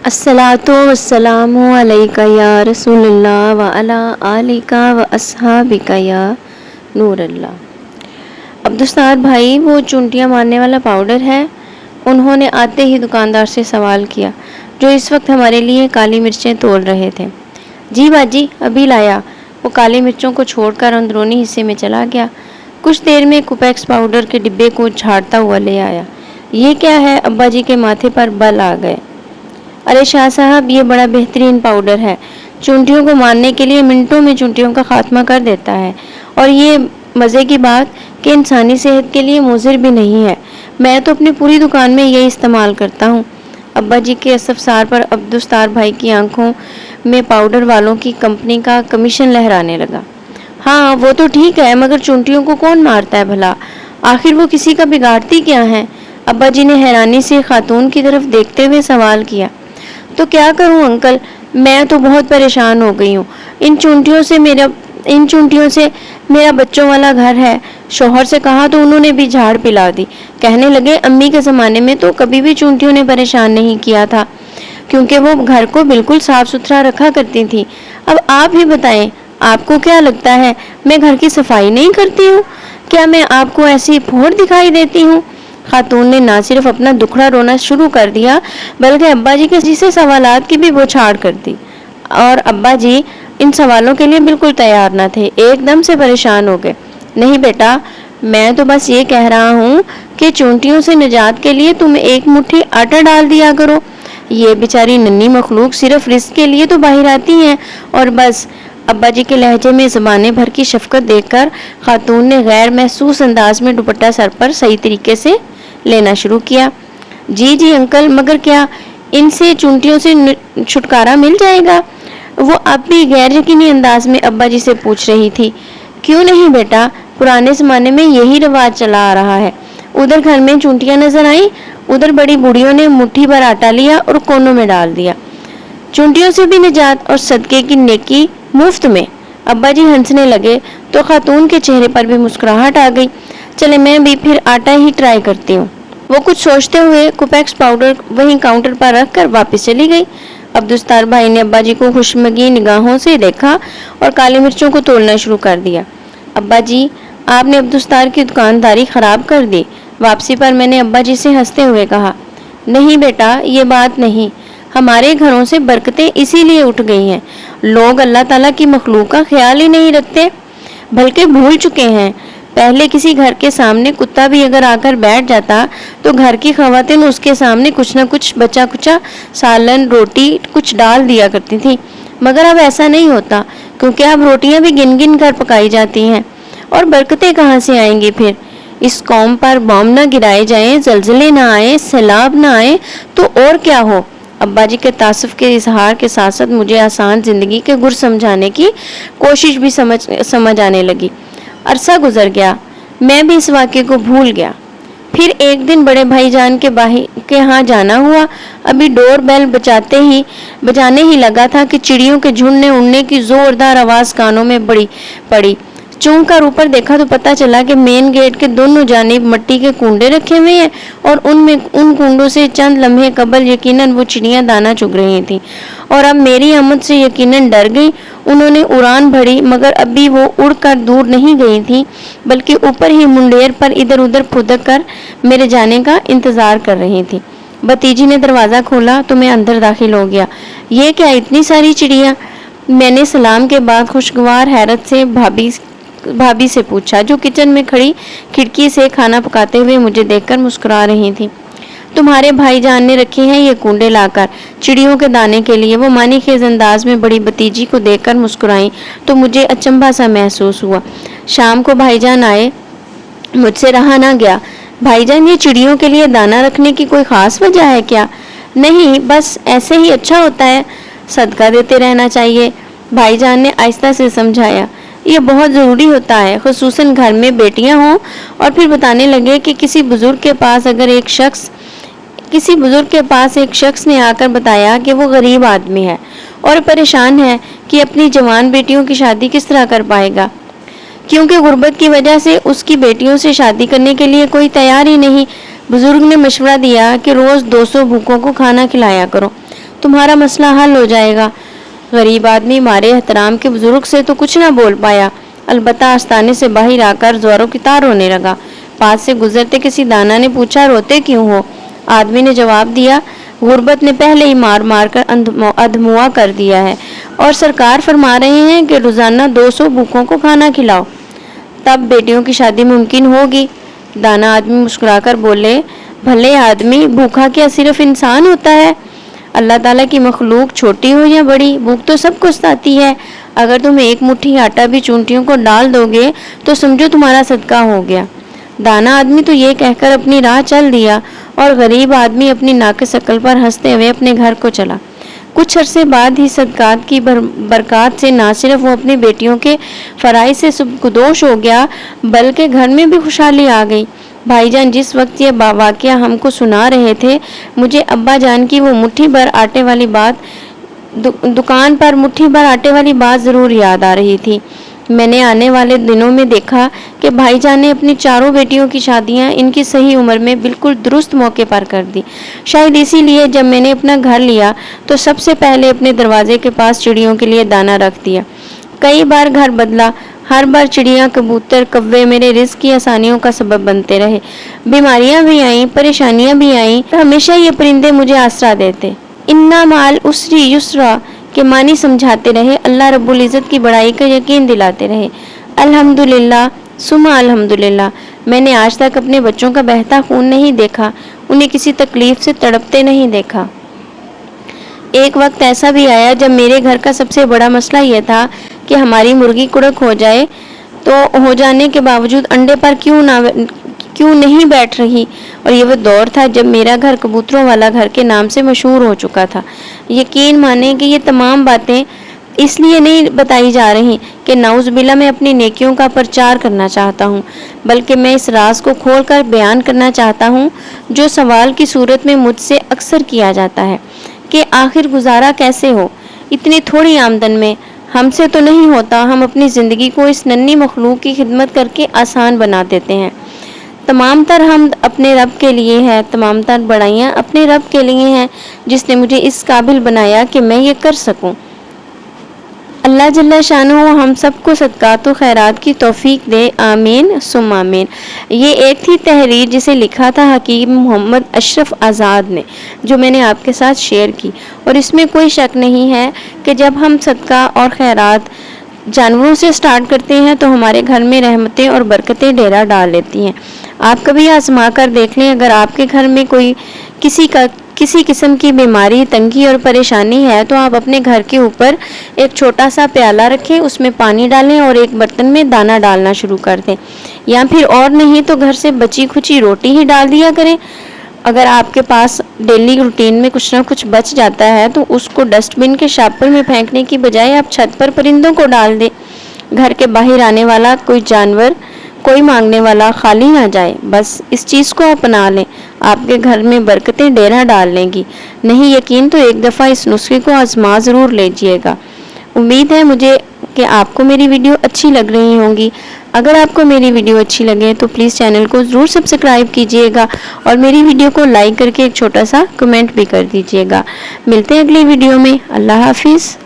अस्सलातु वस्सलामु अलैका या रसूल अल्लाह व अला आलिका व अस्हाबिका या नूर अल्लाह। अब्दुस्तार भाई, वो चुंटियाँ मारने वाला पाउडर है? उन्होंने आते ही दुकानदार से सवाल किया, जो इस वक्त हमारे लिए काली मिर्चें तोल रहे थे। जी बाजी, अभी लाया। वो काली मिर्चों को छोड़कर अंदरूनी हिस्से में चला गया। कुछ देर में कुपेक्स पाउडर के डिब्बे को झाड़ता हुआ ले आया। ये क्या है? अब्बा जी के माथे पर बल आ गए। अरे शाह साहब, ये बड़ा बेहतरीन पाउडर है। चुंटियों को मारने के लिए मिनटों में चुंटियों का खात्मा कर देता है, और ये मज़े की बात कि इंसानी सेहत के लिए मुज़िर भी नहीं है। मैं तो अपनी पूरी दुकान में यही इस्तेमाल करता हूँ। अब्बा जी के इस्तफसार पर अब्दुस्तार भाई की आंखों में पाउडर वालों की कंपनी का कमीशन लहराने लगा। हाँ, वो तो ठीक है, मगर चुंटियों को कौन मारता है भला? आखिर वो किसी का बिगाड़ती क्या है? अब्बा जी ने हैरानी से खातून की तरफ देखते हुए सवाल किया। तो क्या करूं अंकल, मैं तो बहुत परेशान हो गई हूँ। इन चुंटियों से मेरा बच्चों वाला घर है। शौहर से कहा तो उन्होंने भी झाड़ पिला दी। कहने लगे अम्मी के ज़माने में तो कभी भी चुंटियों ने परेशान नहीं किया था, क्योंकि वो घर को बिल्कुल साफ सुथरा रखा करती थी। अब आप ही बताएं, आपको क्या लगता है मैं घर की सफाई नहीं करती हूँ? क्या मैं आपको ऐसी फोड़ दिखाई देती हूँ? खातून ने ना सिर्फ अपना दुखड़ा रोना शुरू कर दिया, बल्कि अब्बा जी के जिसे सवालात की भी बौछार कर दी। और अब्बा जी इन सवालों के लिए बिल्कुल तैयार न थे, एकदम से परेशान हो गए। नहीं बेटा, मैं तो बस ये कह रहा हूँ कि चूंटियों से निजात के लिए तुम एक मुट्ठी आटा डाल दिया करो। ये बेचारी नन्ही मखलूक सिर्फ रिस्क के लिए तो बाहर आती हैं, और बस। अब्बा जी के लहजे में ज़बाने भर की शफकत देखकर खातून ने गैर महसूस अंदाज में दुपट्टा सर पर सही तरीके से लेना शुरू किया। जी जी अंकल, मगर क्या इनसे चुंटियों से छुटकारा मिल जाएगा? वो अब भी गैर यकीनी अंदाज में अब्बा जी से पूछ रही थी। क्यों नहीं बेटा, पुराने ज़माने में यही रिवाज चला आ रहा है। उधर घर में चुंटियाँ नजर आई, उधर बड़ी बूढ़ियों ने मुट्ठी भर आटा लिया और कोनों में डाल दिया। चुंटियों से भी निजात और सदके की नेकी मुफ्त में। अब्बा जी हंसने लगे तो खातून के चेहरे पर भी मुस्कुराहट आ गई। चले, मैं भी फिर आटा ही ट्राई करती हूँ। वो कुछ सोचते हुए कुपेक्स पाउडर वहीं काउंटर पर रख कर वापस चली गई। अब्दुस्तार भाई ने अब्बा जी को खुशमगी निगाहों से देखा और काली मिर्चों को तोड़ना शुरू कर दिया। अब्बा जी, आपने अब्दुस्तार की दुकानदारी खराब कर दी। वापसी पर मैंने अब्बा जी से हंसते हुए कहा। नहीं बेटा, ये बात नहीं। हमारे घरों से बरकतें इसीलिए उठ गई हैं। लोग अल्लाह ताला की मखलूक का ख्याल ही नहीं रखते, बल्कि भूल चुके हैं। पहले किसी घर के सामने कुत्ता भी अगर आकर बैठ जाता तो घर की खवातीन उसके सामने कुछ न कुछ बचा कुचा सालन रोटी कुछ डाल दिया करती थी, मगर अब ऐसा नहीं होता, क्योंकि अब रोटियां भी गिन गिन कर पकाई जाती हैं। और बरकतें कहाँ से आएंगी फिर? इस कौम पर बम न गिराए जाएं, जलजले ना आए, सैलाब ना आए, तो और क्या हो। अब्बा जी के तासुफ के इजहार के साथ साथ मुझे आसान जिंदगी के गुर समझाने की कोशिश भी समझ आने लगी। अरसा गुजर गया, मैं भी इस वाक़े को भूल गया। फिर एक दिन बड़े भाईजान के यहाँ जाना हुआ। अभी डोर बेल बजाने ही लगा था कि चिड़ियों के झुंड ने उड़ने की जोरदार आवाज़ कानों में पड़ी। चूम कर ऊपर देखा तो पता चला कि मेन गेट के दोनों जानिब मिट्टी के कुंडे रखे हुए हैं, और उन कुंडों से चंद लम्हे कबल यकीनन वो चिड़ियाँ दाना चुग रही थीं। और अब मेरी आमद से यकीनन डर गई। उन्होंने उड़ान भरी, मगर अभी वो उड़कर दूर नहीं गई थी, बल्कि ऊपर ही मुंडेर पर इधर उधर फुदक कर मेरे जाने का इंतजार कर रही थी। भतीजी ने दरवाज़ा खोला तो मैं अंदर दाखिल हो गया। ये क्या, इतनी सारी चिड़ियाँ? मैंने सलाम के बाद खुशगवार हैरत से भाभी से पूछा, जो किचन में खड़ी खिड़की से खाना पकाते हुए मुझे देखकर मुस्कुरा रही थी। तुम्हारे भाईजान ने रखे हैं ये कुंडे लाकर चिड़ियों के दाने के लिए। वो मानीखेज अंदाज में बड़ी भतीजी को देखकर मुस्कुराई तो मुझे अचंभा सा महसूस हुआ। शाम को भाईजान आए, मुझसे रहा ना गया। भाईजान, ये चिड़ियों के लिए दाना रखने की कोई खास वजह है क्या? नहीं, बस ऐसे ही अच्छा होता है, सदका देते रहना चाहिए, भाईजान ने आहिस्ता से समझाया। ये बहुत ज़रूरी होता है, खुसूसन घर में बेटियां हों। और फिर बताने लगे कि किसी बुजुर्ग के पास एक शख्स ने आकर बताया कि वो गरीब आदमी है और परेशान है कि अपनी जवान बेटियों की शादी किस तरह कर पाएगा, क्योंकि गुर्बत की वजह से उसकी बेटियों से शादी करने के लिए कोई तैयार ही नहीं। बुजुर्ग ने मशवरा दिया कि रोज़ 200 भूखों को खाना खिलाया करो। تمہارا مسئلہ حل ہو جائے گا۔ غریب آدمی مارے احترام کے بزرگ سے تو کچھ نہ بول پایا، البتہ آستانے سے باہر آ کر زوروں کی تار رونے لگا۔ پاس سے گزرتے کسی دانا نے پوچھا روتے کیوں ہو؟ آدمی نے جواب دیا غربت نے پہلے ہی مار مار کر ادھموا کر دیا ہے، اور سرکار فرما رہے ہیں کہ روزانہ 200 بھوکوں کو کھانا کھلاؤ، تب بیٹیوں کی شادی ممکن ہوگی۔ دانا آدمی مسکرا کر بولے بھلے آدمی، بھوکا کیا صرف انسان ہوتا ہے؟ اللہ تعالیٰ کی مخلوق چھوٹی ہو یا بڑی، بھوک تو سب کو ستاتی ہے۔ اگر تم ایک مٹھی آٹا بھی چونٹیوں کو ڈال دو گے تو سمجھو تمہارا صدقہ ہو گیا۔ دانا آدمی تو یہ کہہ کر اپنی راہ چل دیا اور غریب آدمی اپنی ناقص عقل پر ہنستے ہوئے اپنے گھر کو چلا۔ کچھ عرصے بعد ہی صدقات کی برکات سے نہ صرف وہ اپنی بیٹیوں کے فرائض سے سبکدوش ہو گیا بلکہ گھر میں بھی خوشحالی آ گئی۔ بھائی جان جس وقت یہ واقعہ ہم کو سنا رہے تھے، مجھے ابا جان کی وہ مٹھی بھر آٹے والی بات دکان پر مٹھی بھر آٹے والی بات ضرور یاد آ رہی تھی۔ میں نے آنے والے دنوں میں دیکھا کہ بھائی جان نے اپنی چاروں بیٹیوں کی شادیاں ان کی صحیح عمر میں بالکل درست موقع پر کر دی۔ شاید اسی لیے جب میں نے اپنا گھر لیا تو سب سے پہلے اپنے دروازے کے پاس چڑیوں کے لیے دانہ رکھ دیا۔ کئی بار گھر بدلا، ہر بار چڑیاں، کبوتر، کوے میرے رزق کی آسانیوں کا سبب بنتے رہے۔ بیماریاں بھی آئیں، پریشانیاں بھی آئیں، تو ہمیشہ یہ پرندے مجھے آسرا دیتے۔ اِنَّ مَعَ الْعُسْرِ یُسْرًا کے معنی سمجھاتے رہے، اللہ رب العزت کی بڑائی کا یقین دلاتے رہے۔ الحمدللہ ثم الحمدللہ، میں نے آج تک اپنے بچوں کا بہتا خون نہیں دیکھا، انہیں کسی تکلیف سے تڑپتے نہیں دیکھا۔ ایک وقت ایسا بھی آیا جب میرے گھر کا سب سے بڑا مسئلہ یہ تھا کہ ہماری مرغی کڑک ہو جائے تو ہو جانے کے باوجود انڈے پر کیوں نہیں بیٹھ رہی، اور یہ وہ دور تھا جب میرا گھر کبوتروں والا گھر کے نام سے مشہور ہو چکا تھا۔ یقین مانیں کہ یہ تمام باتیں اس لیے نہیں بتائی جا رہی کہ نعوذ باللہ میں اپنی نیکیوں کا پرچار کرنا چاہتا ہوں، بلکہ میں اس راز کو کھول کر بیان کرنا چاہتا ہوں جو سوال کی صورت میں مجھ سے اکثر کیا جاتا ہے کہ آخر گزارا کیسے ہو اتنی تھوڑی آمدن میں؟ ہم سے تو نہیں ہوتا، ہم اپنی زندگی کو اس ننھی مخلوق کی خدمت کر کے آسان بنا دیتے ہیں۔ تمام تر حمد اپنے رب کے لیے ہے، تمام تر بڑائیاں اپنے رب کے لیے ہیں جس نے مجھے اس قابل بنایا کہ میں یہ کر سکوں۔ اللہ جل شانہ ہم سب کو صدقات و خیرات کی توفیق دے، آمین ثم آمین۔ یہ ایک تھی تحریر جسے لکھا تھا حکیم محمد اشرف آزاد نے، جو میں نے آپ کے ساتھ شیئر کی، اور اس میں کوئی شک نہیں ہے کہ جب ہم صدقہ اور خیرات جانوروں سے سٹارٹ کرتے ہیں تو ہمارے گھر میں رحمتیں اور برکتیں ڈیرا ڈال لیتی ہیں۔ آپ کبھی آزما کر دیکھ لیں، اگر آپ کے گھر میں کوئی کسی قسم کی بیماری، تنگی اور پریشانی ہے تو آپ اپنے گھر کے اوپر ایک چھوٹا سا پیالہ رکھیں، اس میں پانی ڈالیں اور ایک برتن میں دانہ ڈالنا شروع کر دیں، یا پھر اور نہیں تو گھر سے بچی کھچی روٹی ہی ڈال دیا کریں۔ اگر آپ کے پاس ڈیلی روٹین میں کچھ نہ کچھ بچ جاتا ہے تو اس کو ڈسٹ بن کے شاپر میں پھینکنے کی بجائے آپ چھت پر پرندوں کو ڈال دیں۔ گھر کے باہر آنے والا کوئی جانور، کوئی مانگنے والا خالی نہ جائے، بس اس چیز کو اپنا لیں، آپ کے گھر میں برکتیں ڈیرا ڈال لیں گی۔ نہیں یقین تو ایک دفعہ اس نسخے کو آزما ضرور لیجئے گا۔ امید ہے مجھے کہ آپ کو میری ویڈیو اچھی لگ رہی ہوں گی۔ اگر آپ کو میری ویڈیو اچھی لگے تو پلیز چینل کو ضرور سبسکرائب کیجئے گا اور میری ویڈیو کو لائک کر کے ایک چھوٹا سا کمنٹ بھی کر دیجئے گا۔ ملتے ہیں اگلی ویڈیو میں۔ اللہ حافظ۔